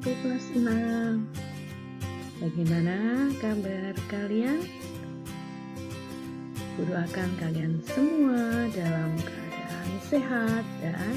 waktu kelas 6. Bagaimana kabar kalian? Doakan kalian semua dalam keadaan sehat dan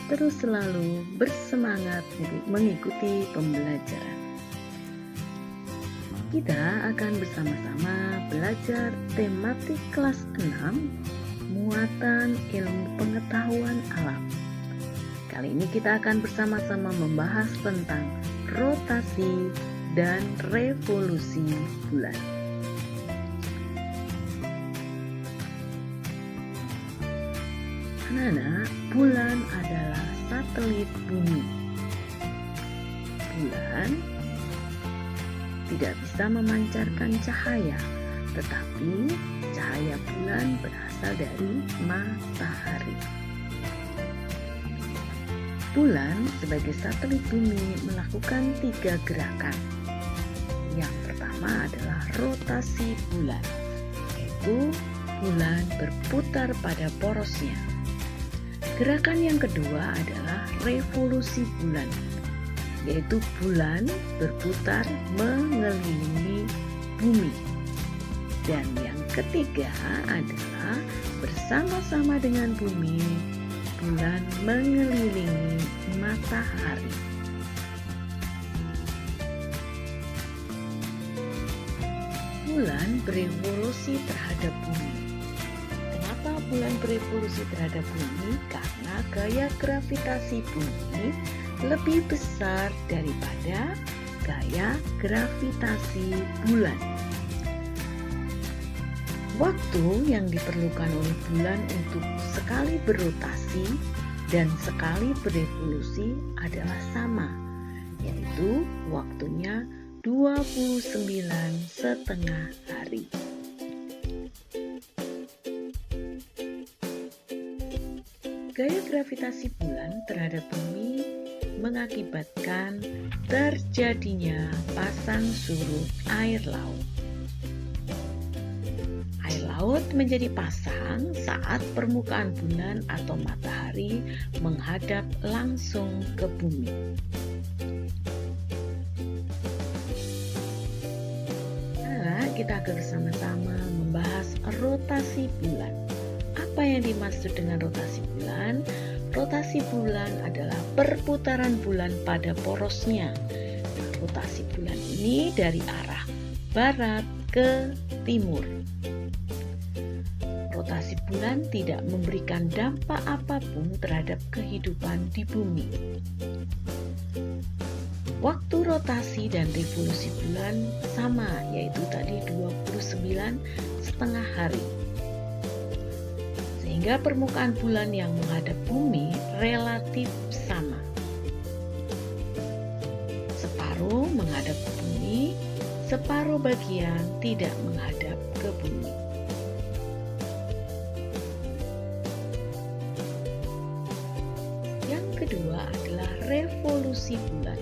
terus selalu bersemangat mengikuti pembelajaran. Kita akan bersama-sama belajar tematik kelas 6, muatan ilmu pengetahuan alam. Kali ini kita akan bersama-sama membahas tentang rotasi dan revolusi bulan. Anak-anak, bulan adalah satelit bumi. Bulan tidak bisa memancarkan cahaya, tetapi cahaya bulan berasal dari matahari. Bulan sebagai satelit bumi melakukan 3 gerakan. Yang pertama adalah rotasi bulan, yaitu bulan berputar pada porosnya. Gerakan yang kedua adalah revolusi bulan, yaitu bulan berputar mengelilingi bumi. Dan yang ketiga adalah bersama-sama dengan bumi, bulan mengelilingi matahari. Bulan berevolusi terhadap bumi. Kenapa bulan berevolusi terhadap bumi? Karena gaya gravitasi bumi lebih besar daripada gaya gravitasi bulan. Waktu yang diperlukan oleh bulan untuk sekali berotasi dan sekali berevolusi adalah sama, yaitu waktunya 29,5 hari. Gaya gravitasi bulan terhadap bumi mengakibatkan terjadinya pasang surut air laut. Laut menjadi pasang saat permukaan bulan atau matahari menghadap langsung ke bumi. Nah, kita akan bersama-sama membahas rotasi bulan. Apa yang dimaksud dengan rotasi bulan? Rotasi bulan adalah perputaran bulan pada porosnya. Rotasi bulan ini dari arah barat ke timur. Rotasi bulan tidak memberikan dampak apapun terhadap kehidupan di bumi. Waktu rotasi dan revolusi bulan sama, yaitu tadi 29,5 hari. Sehingga permukaan bulan yang menghadap bumi relatif sama. Separuh menghadap ke bumi, separuh bagian tidak menghadap ke bumi. Kedua adalah revolusi bulan.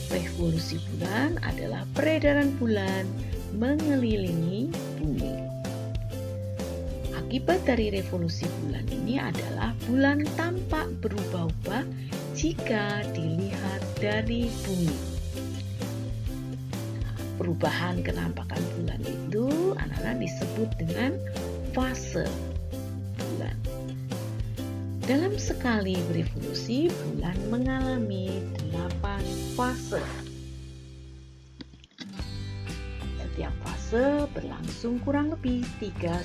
Revolusi bulan adalah peredaran bulan mengelilingi bumi. Akibat dari revolusi bulan ini adalah bulan tampak berubah-ubah jika dilihat dari bumi. Perubahan kenampakan bulan itu anak-anak disebut dengan fase bulan. Dalam sekali berevolusi, bulan mengalami 8 fase. Setiap fase berlangsung kurang lebih 3-4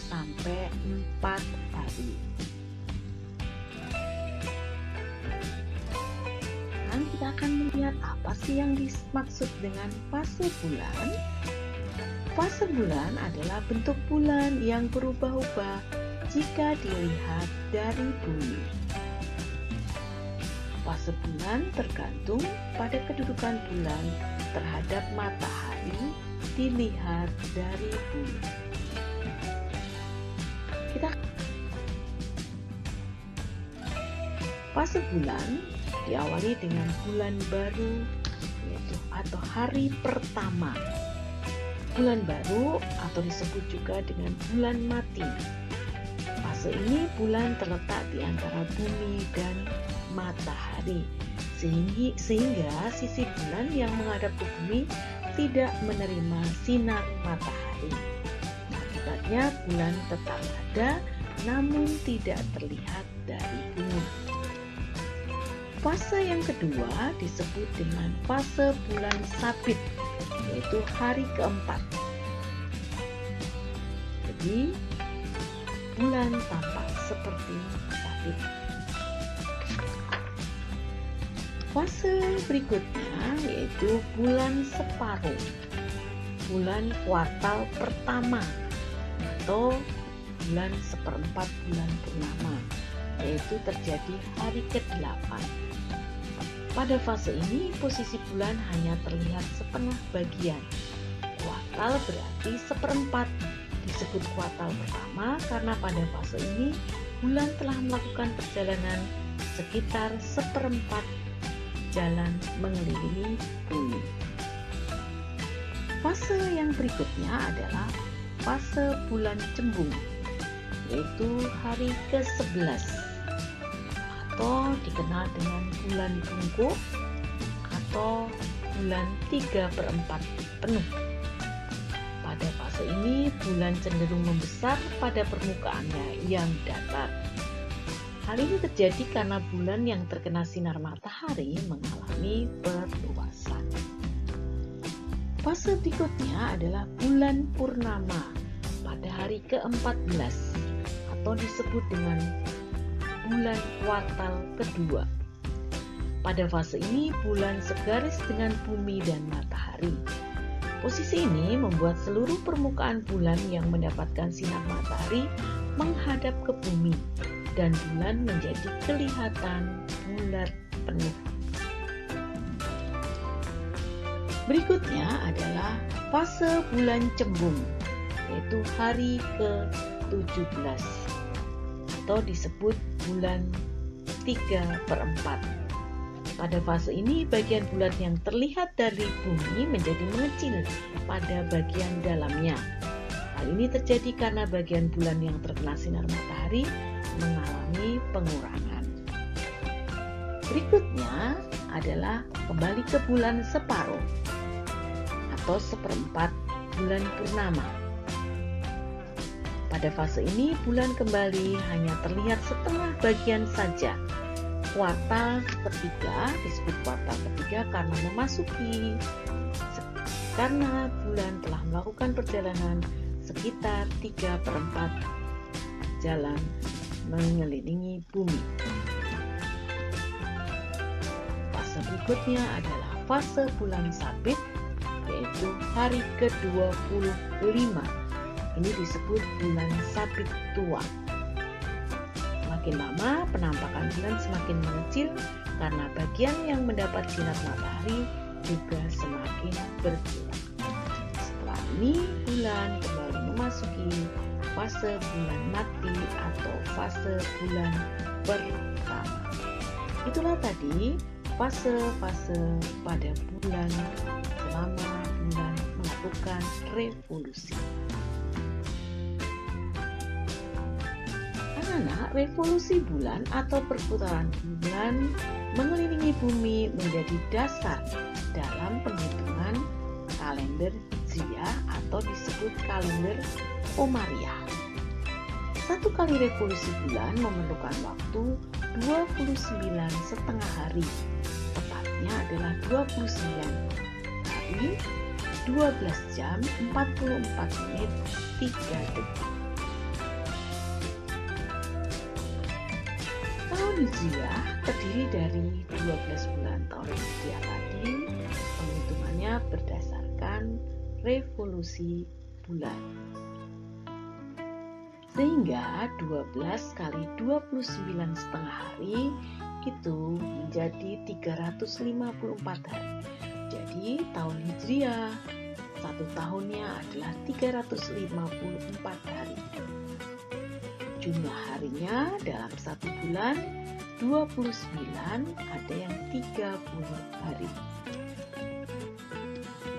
hari. Dan kita akan melihat apa sih yang dimaksud dengan fase bulan. Fase bulan adalah bentuk bulan yang berubah-ubah jika dilihat dari bumi. Fase bulan tergantung pada kedudukan bulan terhadap matahari dilihat dari bumi. Fase bulan diawali dengan bulan baru, yaitu atau hari pertama. Bulan baru atau disebut juga dengan bulan mati. Fase ini bulan terletak di antara bumi dan matahari, sehingga sisi bulan yang menghadap ke bumi tidak menerima sinar matahari. Akibatnya bulan tetap ada namun tidak terlihat dari bumi. Fase yang kedua disebut dengan fase bulan sabit, yaitu hari keempat. Jadi bulan tampak seperti sabit. Fase berikutnya yaitu bulan separuh, bulan kuartal pertama atau bulan seperempat bulan purnama, yaitu terjadi hari ke-8. Pada fase ini posisi bulan hanya terlihat setengah bagian. Kuartal berarti seperempat. Disebut kuartal pertama karena pada fase ini bulan telah melakukan perjalanan sekitar seperempat jalan mengelilingi bumi. Fase yang berikutnya adalah fase bulan cembung, yaitu hari ke-11 atau dikenal dengan bulan bungkuk atau bulan 3/4 penuh. Pada fase ini bulan cenderung membesar pada permukaannya yang datar. Hal ini terjadi karena bulan yang terkena sinar matahari mengalami perluasan. Fase berikutnya adalah bulan purnama pada hari ke-14 atau disebut dengan bulan kuartal kedua. Pada fase ini bulan segaris dengan bumi dan matahari. Posisi ini membuat seluruh permukaan bulan yang mendapatkan sinar matahari menghadap ke bumi dan bulan menjadi kelihatan bulat penuh. Berikutnya adalah fase bulan cembung, yaitu hari ke-17 atau disebut bulan 3/4. Pada fase ini bagian bulan yang terlihat dari bumi menjadi mengecil pada bagian dalamnya. Hal ini terjadi karena bagian bulan yang terkena sinar matahari mengalami pengurangan. Berikutnya adalah kembali ke bulan separuh atau seperempat bulan purnama. Pada fase ini bulan kembali hanya terlihat setengah bagian saja. Kuartal ketiga disebut kuartal ketiga karena bulan telah melakukan perjalanan sekitar 3/4 jalan mengelilingi bumi. Fase berikutnya adalah fase bulan sabit, yaitu hari ke-25. Ini disebut bulan sabit tua. Semakin lama penampakan bulan semakin mengecil karena bagian yang mendapat sinar matahari juga semakin berkurang. Setelah ini bulan kembali memasuki fase bulan mati atau fase bulan pertama. Itulah tadi fase-fase pada bulan selama bulan melakukan revolusi. Anak-anak, revolusi bulan atau perputaran bulan mengelilingi bumi menjadi dasar dalam penghitungan kalender Hijriah atau disebut kalender Komariah. Satu kali revolusi bulan memerlukan waktu 29,5 hari. Tepatnya adalah 29 hari, 12 jam, 44 menit, 3 detik. Tahun Hijriah terdiri dari 12 bulan tahun Hijriah tadi. Penghitungannya berdasarkan revolusi bulan. Sehingga 12 kali 29,5 hari itu menjadi 354 hari. Jadi tahun Hijriah satu tahunnya adalah 354 hari. Jumlah harinya dalam satu bulan 29, ada yang 30 hari.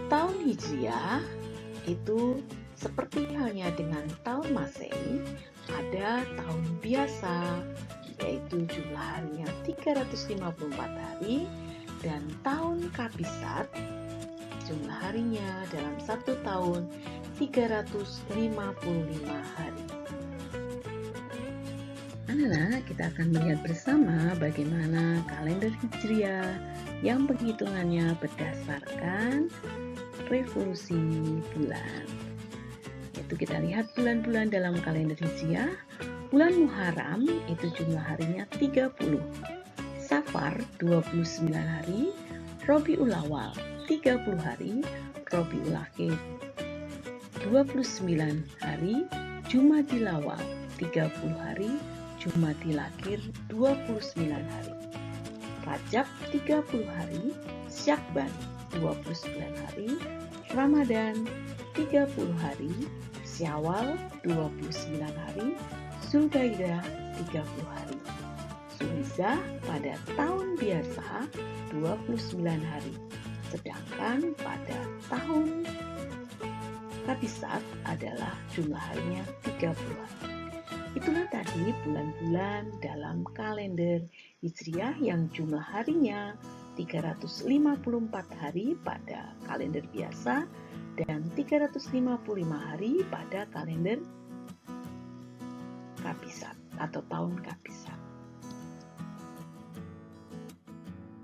Tahun Hijriah itu seperti halnya dengan tahun Masehi, ada tahun biasa, yaitu jumlah harinya 354 hari, dan tahun Kabisat, jumlah harinya dalam satu tahun 355 hari. Anak-anak, kita akan melihat bersama bagaimana kalender Hijriah yang penghitungannya berdasarkan revolusi bulan. Yaitu kita lihat bulan-bulan dalam kalender Hijriah. Bulan Muharram itu jumlah harinya 30, Safar 29 hari, Rabiul Awal 30 hari, Rabiul Akhir 29 hari, Jumadil Awal 30 hari, Jumadil Akhir 29 hari, Rajab 30 hari, Syakban 29 hari, Ramadan 30 hari, Syawal 29 hari, Zulkaidah 30 hari, Zulhijjah pada tahun biasa 29 hari, sedangkan pada tahun Kabisat adalah jumlah harinya 30 hari. Itulah tadi bulan-bulan dalam kalender Hijriah yang jumlah harinya 354 hari pada kalender biasa dan 355 hari pada kalender Kabisat atau tahun Kabisat.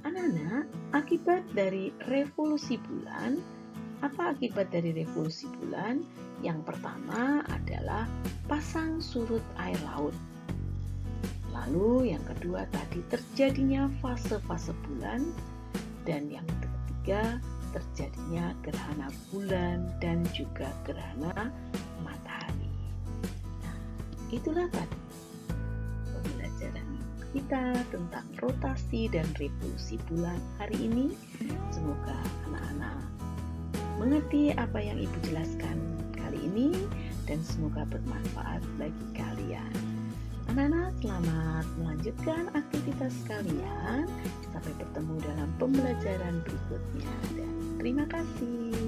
Anak-anak, akibat dari revolusi bulan, apa akibat dari revolusi bulan? Yang pertama adalah pasang surut air laut. Lalu yang kedua tadi terjadinya fase-fase bulan, dan yang ketiga terjadinya gerhana bulan dan juga gerhana matahari. Nah, itulah tadi pembelajaran kita tentang rotasi dan revolusi bulan hari ini. Semoga anak-anak mengerti apa yang Ibu jelaskan kali ini dan semoga bermanfaat bagi kalian. Anak-anak, selamat melanjutkan aktivitas kalian. Sampai bertemu dalam pembelajaran berikutnya dan terima kasih.